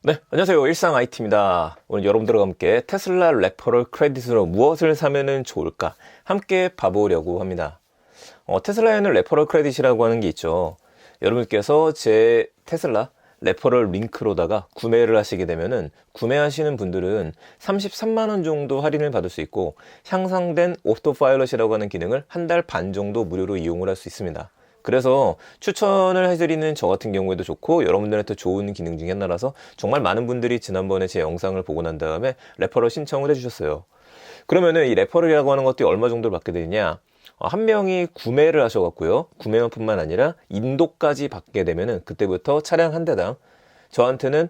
네, 안녕하세요. 일상 IT입니다. 오늘 여러분들과 함께 테슬라 레퍼럴 크레딧으로 무엇을 사면은 좋을까? 함께 봐보려고 합니다. 테슬라에는 레퍼럴 크레딧이라고 하는 게 있죠. 여러분께서 제 테슬라 레퍼럴 링크로다가 구매를 하시게 되면은 구매하시는 분들은 33만 원 정도 할인을 받을 수 있고 향상된 오토파일럿이라고 하는 기능을 한 달 반 정도 무료로 이용을 할 수 있습니다. 그래서 추천을 해드리는 저 같은 경우에도 좋고 여러분들한테 좋은 기능 중에 하나라서 정말 많은 분들이 지난번에 제 영상을 보고 난 다음에 레퍼럴 신청을 해주셨어요. 그러면은 이 레퍼럴이라고 하는 것들이 얼마 정도를 받게 되느냐? 한 명이 구매를 하셔갖고요. 구매만뿐만 아니라 인도까지 받게 되면은 그때부터 차량 한 대당 저한테는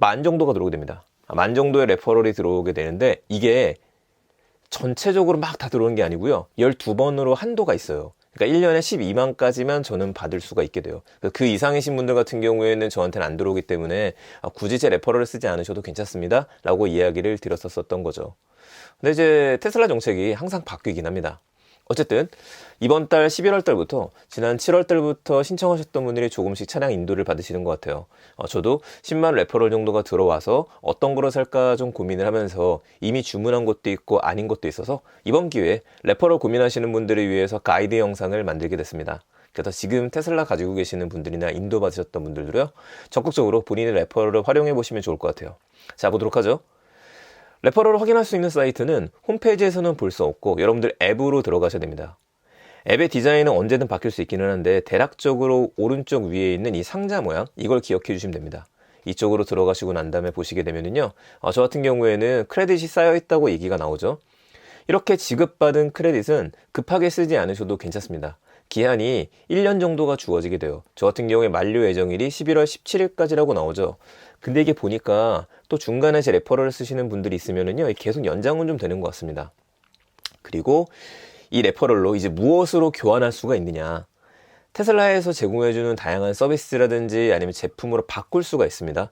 만 정도가 들어오게 됩니다. 만 정도의 레퍼럴이 들어오게 되는데 이게 전체적으로 막 다 들어오는 게 아니고요. 12번으로 한도가 있어요. 그러니까 1년에 12만까지만 저는 받을 수가 있게 돼요. 그 이상이신 분들 같은 경우에는 저한테는 안 들어오기 때문에 굳이 제 레퍼럴을 쓰지 않으셔도 괜찮습니다. 라고 이야기를 드렸었던 거죠. 근데 이제 테슬라 정책이 항상 바뀌긴 합니다. 어쨌든 이번 달 11월 달부터 지난 7월 달부터 신청하셨던 분들이 조금씩 차량 인도를 받으시는 것 같아요. 저도 10만 레퍼럴 정도가 들어와서 어떤 거를 살까 좀 고민을 하면서 이미 주문한 것도 있고 아닌 것도 있어서 이번 기회에 레퍼럴 고민하시는 분들을 위해서 가이드 영상을 만들게 됐습니다. 그래서 지금 테슬라 가지고 계시는 분들이나 인도 받으셨던 분들도요, 적극적으로 본인의 레퍼럴을 활용해 보시면 좋을 것 같아요. 자, 보도록 하죠. 레퍼럴을 확인할 수 있는 사이트는 홈페이지에서는 볼 수 없고 여러분들 앱으로 들어가셔야 됩니다. 앱의 디자인은 언제든 바뀔 수 있기는 한데 대략적으로 오른쪽 위에 있는 이 상자 모양, 이걸 기억해 주시면 됩니다. 이쪽으로 들어가시고 난 다음에 보시게 되면은요, 저 같은 경우에는 크레딧이 쌓여 있다고 얘기가 나오죠. 이렇게 지급받은 크레딧은 급하게 쓰지 않으셔도 괜찮습니다. 기한이 1년 정도가 주어지게 돼요. 저 같은 경우에 만료 예정일이 11월 17일까지라고 나오죠. 근데 이게 보니까 또 중간에 제 레퍼럴을 쓰시는 분들이 있으면은요, 계속 연장은 좀 되는 것 같습니다. 그리고 이 레퍼럴로 이제 무엇으로 교환할 수가 있느냐. 테슬라에서 제공해주는 다양한 서비스라든지 아니면 제품으로 바꿀 수가 있습니다.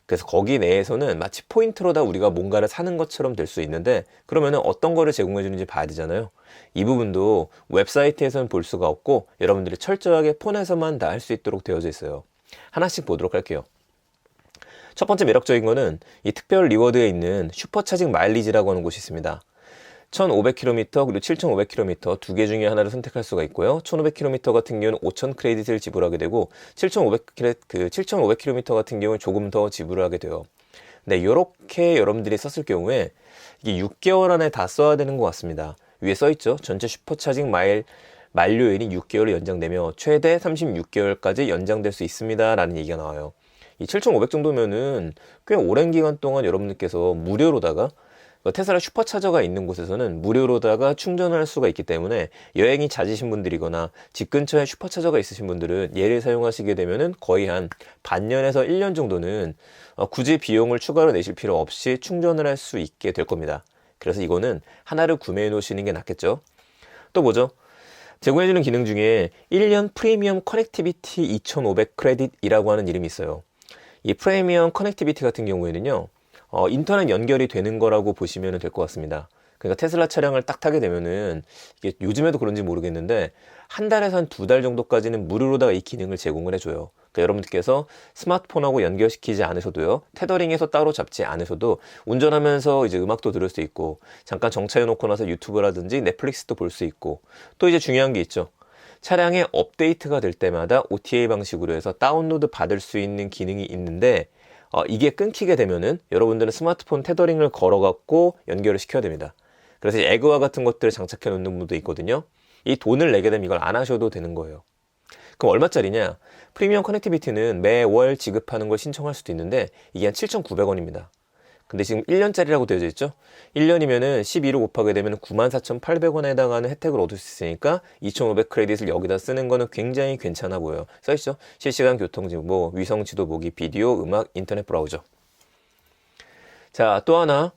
그래서 거기 내에서는 마치 포인트로다 우리가 뭔가를 사는 것처럼 될 수 있는데, 그러면은 어떤 거를 제공해 주는지 봐야 되잖아요. 이 부분도 웹사이트에서는 볼 수가 없고 여러분들이 철저하게 폰에서만 다 할 수 있도록 되어져 있어요. 하나씩 보도록 할게요. 첫 번째 매력적인 거는 이 특별 리워드에 있는 슈퍼차징 마일리지라고 하는 곳이 있습니다. 1500km 그리고 7500km 두 개 중에 하나를 선택할 수가 있고요. 1500km 같은 경우는 5000 크레딧을 지불하게 되고 7500km 같은 경우는 조금 더 지불을 하게 돼요. 근데 이렇게 여러분들이 썼을 경우에 이게 6개월 안에 다 써야 되는 것 같습니다. 위에 써있죠. 전체 슈퍼차징 만료일이 6개월을 연장되며 최대 36개월까지 연장될 수 있습니다 라는 얘기가 나와요. 이 7500 정도면은 꽤 오랜 기간 동안 여러분들께서 무료로다가 테슬라 슈퍼차저가 있는 곳에서는 무료로다가 충전을 할 수가 있기 때문에 여행이 잦으신 분들이거나 집 근처에 슈퍼차저가 있으신 분들은 얘를 사용하시게 되면은 거의 한 반년에서 1년 정도는 굳이 비용을 추가로 내실 필요 없이 충전을 할 수 있게 될 겁니다. 그래서 이거는 하나를 구매해 놓으시는 게 낫겠죠. 또 뭐죠? 제공해주는 기능 중에 1년 프리미엄 커넥티비티 2500 크레딧이라고 하는 이름이 있어요. 이 프리미엄 커넥티비티 같은 경우에는요, 인터넷 연결이 되는 거라고 보시면 될 것 같습니다. 그러니까 테슬라 차량을 딱 타게 되면은 이게 요즘에도 그런지 모르겠는데 한 달에서 한 2달 정도까지는 무료로다가 이 기능을 제공을 해줘요. 그러니까 여러분들께서 스마트폰하고 연결시키지 않으셔도요, 테더링해서 따로 잡지 않으셔도 운전하면서 이제 음악도 들을 수 있고 잠깐 정차해 놓고 나서 유튜브라든지 넷플릭스도 볼 수 있고, 또 이제 중요한 게 있죠. 차량에 업데이트가 될 때마다 OTA 방식으로 해서 다운로드 받을 수 있는 기능이 있는데 이게 끊기게 되면은 여러분들은 스마트폰 테더링을 걸어갖고 연결을 시켜야 됩니다. 그래서 에그와 같은 것들을 장착해 놓는 분도 있거든요. 이 돈을 내게 되면 이걸 안 하셔도 되는 거예요. 그럼 얼마짜리냐? 프리미엄 커넥티비티는 매월 지급하는 걸 신청할 수도 있는데 이게 한 7,900원입니다. 근데 지금 1년짜리라고 되어져 있죠? 1년이면은 12로 곱하게 되면 94,800원에 해당하는 혜택을 얻을 수 있으니까 2,500 크레딧을 여기다 쓰는 거는 굉장히 괜찮아 보여요. 써있죠? 실시간 교통정보, 위성지도 보기, 비디오, 음악, 인터넷 브라우저. 자, 또 하나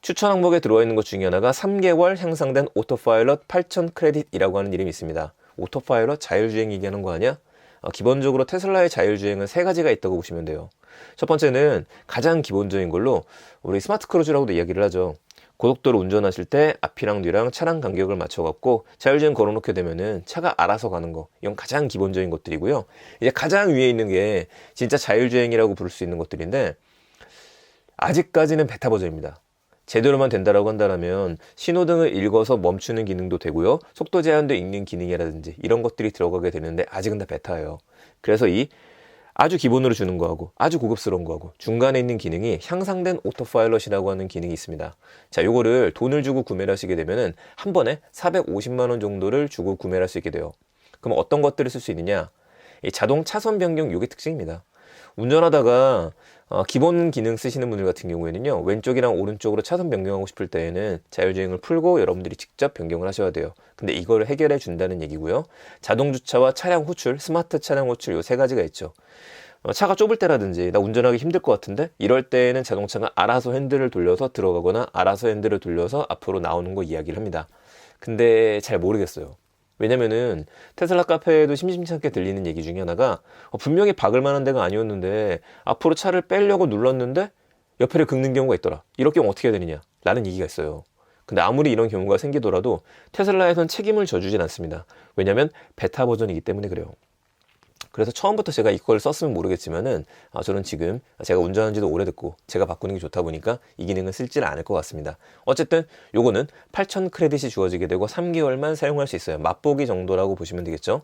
추천 항목에 들어와 있는 것 중에 하나가 3개월 향상된 오토파일럿 8,000 크레딧이라고 하는 이름이 있습니다. 오토파일럿 자율주행 얘기하는 거 아니야? 기본적으로 테슬라의 자율주행은 세 가지가 있다고 보시면 돼요. 첫 번째는 가장 기본적인 걸로 우리 스마트 크루즈라고도 이야기를 하죠. 고속도로 운전하실 때 앞이랑 뒤랑 차량 간격을 맞춰갖고 자율주행 걸어놓게 되면은 차가 알아서 가는 거. 이건 가장 기본적인 것들이고요. 이제 가장 위에 있는 게 진짜 자율주행이라고 부를 수 있는 것들인데 아직까지는 베타 버전입니다. 제대로만 된다라고 한다면 신호등을 읽어서 멈추는 기능도 되고요. 속도 제한도 읽는 기능이라든지 이런 것들이 들어가게 되는데 아직은 다 베타예요. 그래서 이 아주 기본으로 주는 거하고 아주 고급스러운 거하고 중간에 있는 기능이 향상된 오토파일럿이라고 하는 기능이 있습니다. 자, 요거를 돈을 주고 구매를 하시게 되면은 한 번에 450만 원 정도를 주고 구매를 할 수 있게 돼요. 그럼 어떤 것들을 쓸 수 있느냐? 이 자동 차선 변경 요게 특징입니다. 운전하다가 기본 기능 쓰시는 분들 같은 경우에는요, 왼쪽이랑 오른쪽으로 차선 변경하고 싶을 때에는 자율주행을 풀고 여러분들이 직접 변경을 하셔야 돼요. 근데 이걸 해결해 준다는 얘기고요. 자동 주차와 차량 호출, 스마트 차량 호출 요 세 가지가 있죠. 차가 좁을 때라든지 나 운전하기 힘들 것 같은데 이럴 때에는 자동차가 알아서 핸들을 돌려서 들어가거나 알아서 핸들을 돌려서 앞으로 나오는 거 이야기를 합니다. 근데 잘 모르겠어요. 왜냐면은 테슬라 카페에도 심심찮게 들리는 얘기 중에 하나가 분명히 박을 만한 데가 아니었는데 앞으로 차를 빼려고 눌렀는데 옆에를 긁는 경우가 있더라. 이럴 경우 어떻게 해야 되느냐 라는 얘기가 있어요. 근데 아무리 이런 경우가 생기더라도 테슬라에선 책임을 져주진 않습니다. 왜냐면 베타 버전이기 때문에 그래요. 그래서 처음부터 제가 이걸 썼으면 모르겠지만은 저는 지금 제가 운전한 지도 오래됐고 제가 바꾸는 게 좋다 보니까 이 기능은 쓸지를 않을 것 같습니다. 어쨌든 요거는 8,000 크레딧이 주어지게 되고 3개월만 사용할 수 있어요. 맛보기 정도라고 보시면 되겠죠.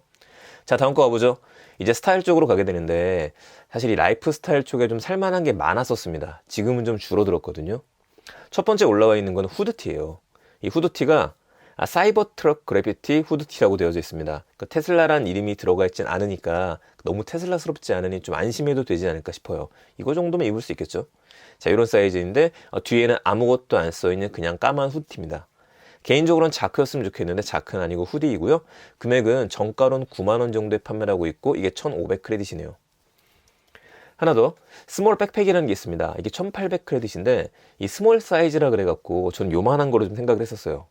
자, 다음 거 가보죠. 이제 스타일 쪽으로 가게 되는데 사실 이 라이프 스타일 쪽에 좀 살만한 게 많았었습니다. 지금은 좀 줄어들었거든요. 첫 번째 올라와 있는 건 후드티예요. 이 후드티가 사이버 트럭 그래비티 후드티라고 되어져 있습니다. 그러니까 테슬라란 이름이 들어가 있진 않으니까 너무 테슬라스럽지 않으니 좀 안심해도 되지 않을까 싶어요. 이거 정도면 입을 수 있겠죠. 자, 이런 사이즈인데 뒤에는 아무것도 안 써있는 그냥 까만 후드티입니다. 개인적으로는 자크였으면 좋겠는데 자크는 아니고 후디이고요. 금액은 정가로는 9만원 정도에 판매를 하고 있고 이게 1,500 크레딧이네요. 하나 더 스몰 백팩이라는 게 있습니다. 이게 1,800 크레딧인데 이 스몰 사이즈라 그래갖고 저는 요만한 거로 좀 생각을 했었어요.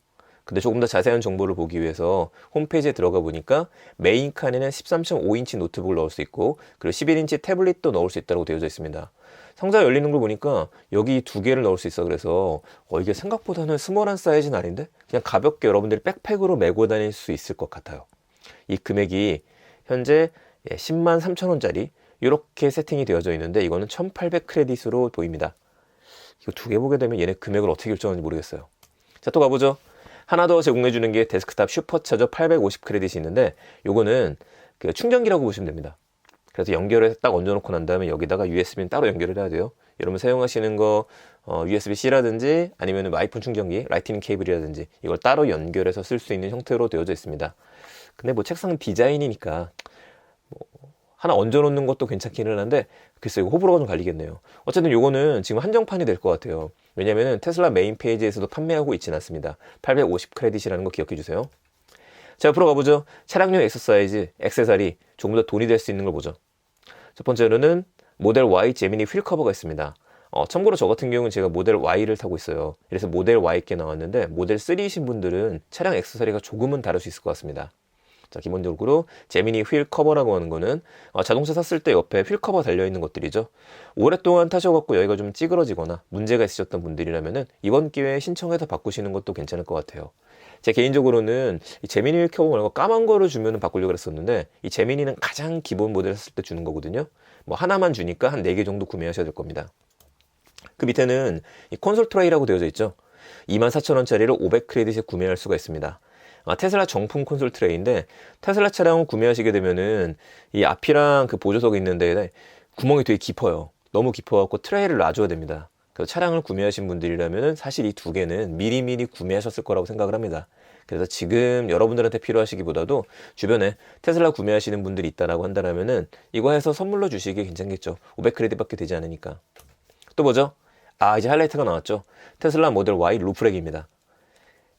근데 조금 더 자세한 정보를 보기 위해서 홈페이지에 들어가 보니까 메인 칸에는 13.5인치 노트북을 넣을 수 있고 그리고 11인치 태블릿도 넣을 수 있다고 되어져 있습니다. 상자가 열리는 걸 보니까 여기 두 개를 넣을 수 있어. 그래서 이게 생각보다는 스몰한 사이즈는 아닌데 그냥 가볍게 여러분들이 백팩으로 메고 다닐 수 있을 것 같아요. 이 금액이 현재 10만 3천원짜리 이렇게 세팅이 되어져 있는데 이거는 1,800 크레딧으로 보입니다. 이거 두 개 보게 되면 얘네 금액을 어떻게 결정하는지 모르겠어요. 자, 또 가보죠. 하나 더 제공해주는 게 데스크탑 슈퍼차저 850 크레딧이 있는데 요거는 그 충전기라고 보시면 됩니다. 그래서 연결해서 딱 얹어놓고 난 다음에 여기다가 USB는 따로 연결을 해야 돼요. 여러분 사용하시는 거 USB-C라든지 아니면 아이폰 충전기, 라이트닝 케이블이라든지 이걸 따로 연결해서 쓸 수 있는 형태로 되어져 있습니다. 근데 뭐 책상 디자인이니까 하나 얹어놓는 것도 괜찮기는 한데 글쎄 이거 호불호가 좀 갈리겠네요. 어쨌든 요거는 지금 한정판이 될 것 같아요. 왜냐면은 테슬라 메인 페이지에서도 판매하고 있지는 않습니다. 850 크레딧이라는 거 기억해 주세요. 자, 앞으로 가보죠. 차량용 액세사이즈, 액세서리 조금 더 돈이 될 수 있는 걸 보죠. 첫 번째로는 모델 Y 제미니 휠 커버가 있습니다. 참고로 저 같은 경우는 제가 모델 Y를 타고 있어요. 그래서 모델 Y께 나왔는데 모델 3이신 분들은 차량 액세서리가 조금은 다를 수 있을 것 같습니다. 자, 기본적으로 제미니 휠 커버라고 하는 거는 자동차 샀을 때 옆에 휠 커버 달려있는 것들이죠. 오랫동안 타셔갖고 여기가 좀 찌그러지거나 문제가 있으셨던 분들이라면은 이번 기회에 신청해서 바꾸시는 것도 괜찮을 것 같아요. 제 개인적으로는 이 제미니 휠 커버 말고 까만 거를 주면 바꾸려고 했었는데 이 제미니는 가장 기본 모델 샀을 때 주는 거거든요. 뭐 하나만 주니까 한 4개 정도 구매하셔야 될 겁니다. 그 밑에는 이 콘솔 트레이라고 되어져 있죠. 24,000원짜리를 500 크레딧에 구매할 수가 있습니다. 테슬라 정품 콘솔 트레이인데 테슬라 차량을 구매하시게 되면은 이 앞이랑 그 보조석이 있는데 구멍이 되게 깊어요. 너무 깊어갖고 트레이를 놔줘야 됩니다. 그래서 차량을 구매하신 분들이라면은 사실 이 두 개는 미리미리 구매하셨을 거라고 생각을 합니다. 그래서 지금 여러분들한테 필요하시기보다도 주변에 테슬라 구매하시는 분들이 있다라고 한다면은 이거 해서 선물로 주시기 괜찮겠죠. 500 크레딧밖에 되지 않으니까. 또 뭐죠? 이제 하이라이트가 나왔죠. 테슬라 모델 Y 루프렉입니다.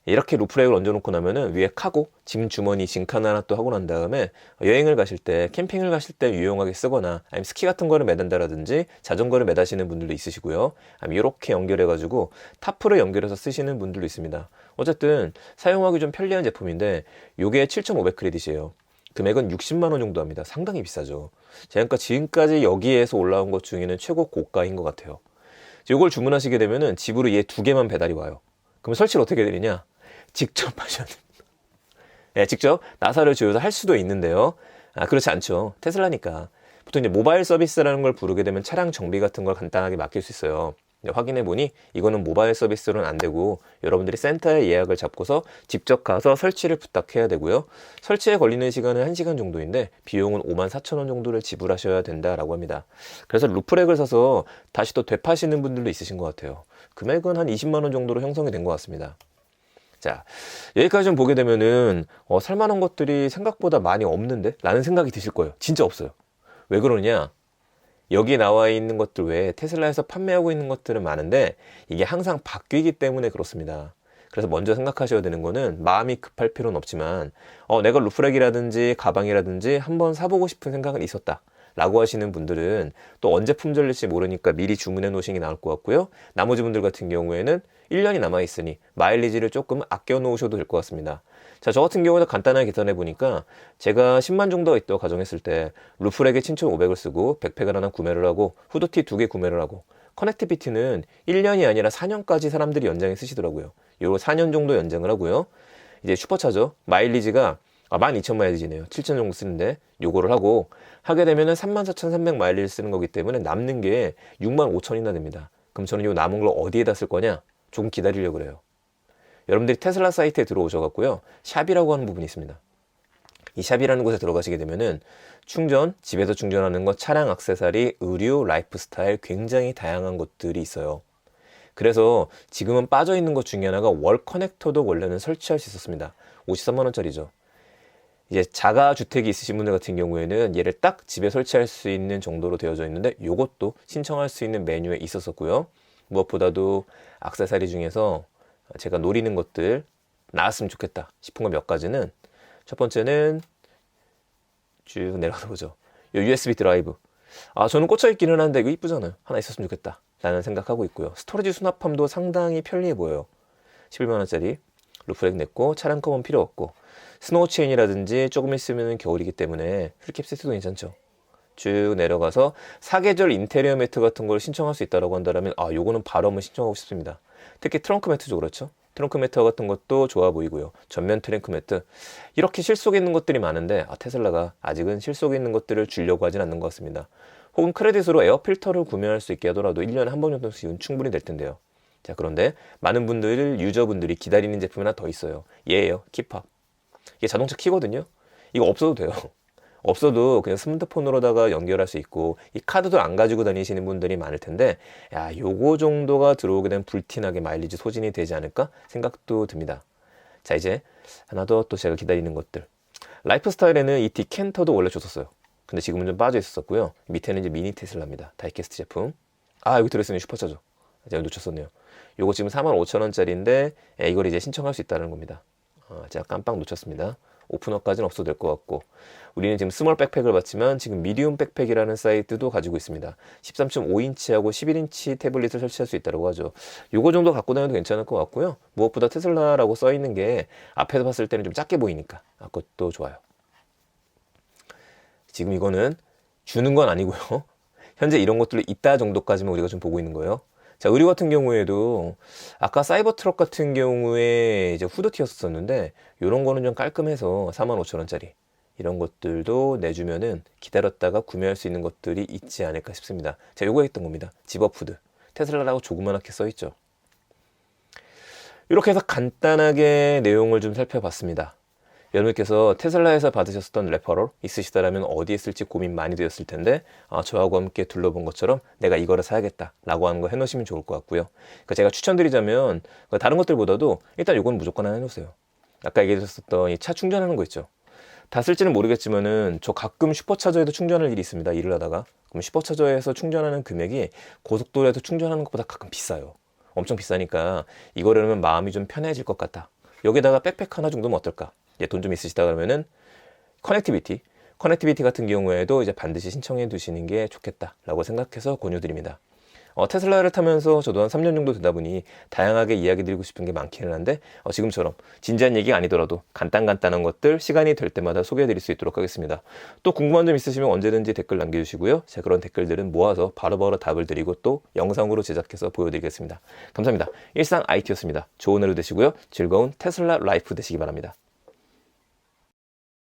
이렇게 루프렉을 얹어놓고 나면은 위에 카고, 짐 주머니, 짐칸 하나 또 하고 난 다음에 여행을 가실 때, 캠핑을 가실 때 유용하게 쓰거나 아니면 스키 같은 거를 매단다라든지 자전거를 매다시는 분들도 있으시고요. 아니면 이렇게 연결해가지고 타프를 연결해서 쓰시는 분들도 있습니다. 어쨌든 사용하기 좀 편리한 제품인데 요게 7,500 크레딧이에요. 금액은 60만 원 정도 합니다. 상당히 비싸죠. 제가 지금까지 여기에서 올라온 것 중에는 최고 고가인 것 같아요. 이걸 주문하시게 되면은 집으로 얘 두 개만 배달이 와요. 그럼 설치를 어떻게 드리냐? 직접 하셔야 됩니다. 네, 직접 나사를 조여서 할 수도 있는데요. 그렇지 않죠. 테슬라니까. 보통 이제 모바일 서비스라는 걸 부르게 되면 차량 정비 같은 걸 간단하게 맡길 수 있어요. 확인해 보니 이거는 모바일 서비스로는 안 되고 여러분들이 센터에 예약을 잡고서 직접 가서 설치를 부탁해야 되고요. 설치에 걸리는 시간은 1시간 정도인데 비용은 54,000원 정도를 지불하셔야 된다라고 합니다. 그래서 루프렉을 사서 다시 또 되파시는 분들도 있으신 것 같아요. 금액은 한 20만 원 정도로 형성이 된 것 같습니다. 자, 여기까지 좀 보게 되면은 살만한 것들이 생각보다 많이 없는데? 라는 생각이 드실 거예요. 진짜 없어요. 왜 그러냐? 여기 나와 있는 것들 외에 테슬라에서 판매하고 있는 것들은 많은데 이게 항상 바뀌기 때문에 그렇습니다. 그래서 먼저 생각하셔야 되는 거는 마음이 급할 필요는 없지만 내가 루프렉이라든지 가방이라든지 한번 사보고 싶은 생각은 있었다 라고 하시는 분들은 또 언제 품절일지 모르니까 미리 주문해 놓으시는 게 나을 것 같고요. 나머지 분들 같은 경우에는 1년이 남아있으니 마일리지를 조금 아껴 놓으셔도 될 것 같습니다. 자, 저 같은 경우는 간단하게 계산해 보니까 제가 10만 정도가 있다고 가정했을 때 루프렉에 7,500을 쓰고 백팩을 하나 구매를 하고 후드티 2개 구매를 하고 커넥티비티는 1년이 아니라 4년까지 사람들이 연장에 쓰시더라고요. 요거 4년 정도 연장을 하고요. 이제 슈퍼차저 마일리지가 12,000 마일리지네요. 7,000 정도 쓰는데 요거를 하게 되면은 34,300 마일리지 쓰는 거기 때문에 남는 게 65,000이나 됩니다. 그럼 저는 요 남은 걸 어디에다 쓸 거냐? 조금 기다리려고 그래요. 여러분들이 테슬라 사이트에 들어오셔갖고요. 샵이라고 하는 부분이 있습니다. 이 샵이라는 곳에 들어가시게 되면은 충전, 집에서 충전하는 것, 차량 액세서리, 의류, 라이프스타일 굉장히 다양한 것들이 있어요. 그래서 지금은 빠져있는 것 중에 하나가 월 커넥터도 원래는 설치할 수 있었습니다. 53만 원짜리죠. 이제 자가 주택이 있으신 분들 같은 경우에는 얘를 딱 집에 설치할 수 있는 정도로 되어져 있는데 요것도 신청할 수 있는 메뉴에 있었었고요. 무엇보다도 액세서리 중에서 제가 노리는 것들 나왔으면 좋겠다 싶은 거 몇 가지는 첫 번째는 쭉 내려가서 보죠. 요 USB 드라이브. 저는 꽂혀 있기는 한데 이거 이쁘잖아요. 하나 있었으면 좋겠다 라는 생각하고 있고요. 스토리지 수납함도 상당히 편리해 보여요. 11만 원짜리 루프렉 냈고 차량 컵은 필요 없고 스노우 체인이라든지 조금 있으면 겨울이기 때문에 휠캡 세트도 괜찮죠. 쭉 내려가서 사계절 인테리어 매트 같은 걸 신청할 수 있다고 한다면 요거는 바로 한번 신청하고 싶습니다. 특히 트렁크 매트죠. 그렇죠? 트렁크 매트 같은 것도 좋아 보이고요. 전면 트렁크 매트 이렇게 실속에 있는 것들이 많은데 테슬라가 아직은 실속에 있는 것들을 주려고 하진 않는 것 같습니다. 혹은 크레딧으로 에어 필터를 구매할 수 있게 하더라도 1년에 한 번 정도씩은 충분히 될 텐데요. 자, 그런데 많은 분들, 유저분들이 기다리는 제품 하나 더 있어요. 얘예요. 키팝. 이게 자동차 키거든요. 이거 없어도 돼요. 없어도 그냥 스마트폰으로다가 연결할 수 있고 이 카드도 안 가지고 다니시는 분들이 많을 텐데 요거 정도가 들어오게 되면 불티나게 마일리지 소진이 되지 않을까 생각도 듭니다. 자, 이제 하나 더 또 제가 기다리는 것들. 라이프스타일에는 이 디캔터도 원래 줬었어요. 근데 지금은 좀 빠져 있었고요. 밑에는 이제 미니 테슬라입니다. 다이캐스트 제품. 여기 들어있으면 슈퍼차저. 제가 놓쳤었네요. 요거 지금 45,000원짜리인데 이걸 이제 신청할 수 있다는 겁니다. 제가 깜빡 놓쳤습니다. 오픈업까지는 없어도 될 것 같고 우리는 지금 스몰 백팩을 받지만 지금 미디움 백팩이라는 사이트도 가지고 있습니다. 13.5인치하고 11인치 태블릿을 설치할 수 있다고 하죠. 요거 정도 갖고 다녀도 괜찮을 것 같고요. 무엇보다 테슬라라고 써있는 게 앞에서 봤을 때는 좀 작게 보이니까 그것도 좋아요. 지금 이거는 주는 건 아니고요. 현재 이런 것들이 있다 정도까지만 우리가 좀 보고 있는 거예요. 자, 의류 같은 경우에도 아까 사이버 트럭 같은 경우에 이제 후드티였었는데 이런 거는 좀 깔끔해서 45,000원짜리 이런 것들도 내주면은 기다렸다가 구매할 수 있는 것들이 있지 않을까 싶습니다. 자, 요거 했던 겁니다. 집업 후드. 테슬라라고 조그맣게 써있죠. 이렇게 해서 간단하게 내용을 좀 살펴봤습니다. 여러분께서 테슬라에서 받으셨던 레퍼럴 있으시다라면 어디에 쓸지 고민 많이 되었을 텐데 저하고 함께 둘러본 것처럼 내가 이거를 사야겠다 라고 하는 거 해놓으시면 좋을 것 같고요. 그러니까 제가 추천드리자면 다른 것들보다도 일단 이건 무조건 하나 해놓으세요. 아까 얘기했었던 이 차 충전하는 거 있죠. 다 쓸지는 모르겠지만은 저 가끔 슈퍼차저에도 충전할 일이 있습니다. 일을 하다가. 그럼 슈퍼차저에서 충전하는 금액이 고속도로에서 충전하는 것보다 가끔 비싸요. 엄청 비싸니까 이거라면 마음이 좀 편해질 것 같다. 여기다가 백팩 하나 정도면 어떨까? 돈 좀 있으시다 그러면은 커넥티비티 같은 경우에도 이제 반드시 신청해 두시는 게 좋겠다라고 생각해서 권유드립니다. 테슬라를 타면서 저도 한 3년 정도 되다 보니 다양하게 이야기 드리고 싶은 게 많기는 한데 지금처럼 진지한 얘기가 아니더라도 간단한 것들 시간이 될 때마다 소개해 드릴 수 있도록 하겠습니다. 또 궁금한 점 있으시면 언제든지 댓글 남겨주시고요. 제가 그런 댓글들은 모아서 바로바로 답을 드리고 또 영상으로 제작해서 보여드리겠습니다. 감사합니다. 일상 IT였습니다. 좋은 하루 되시고요. 즐거운 테슬라 라이프 되시기 바랍니다.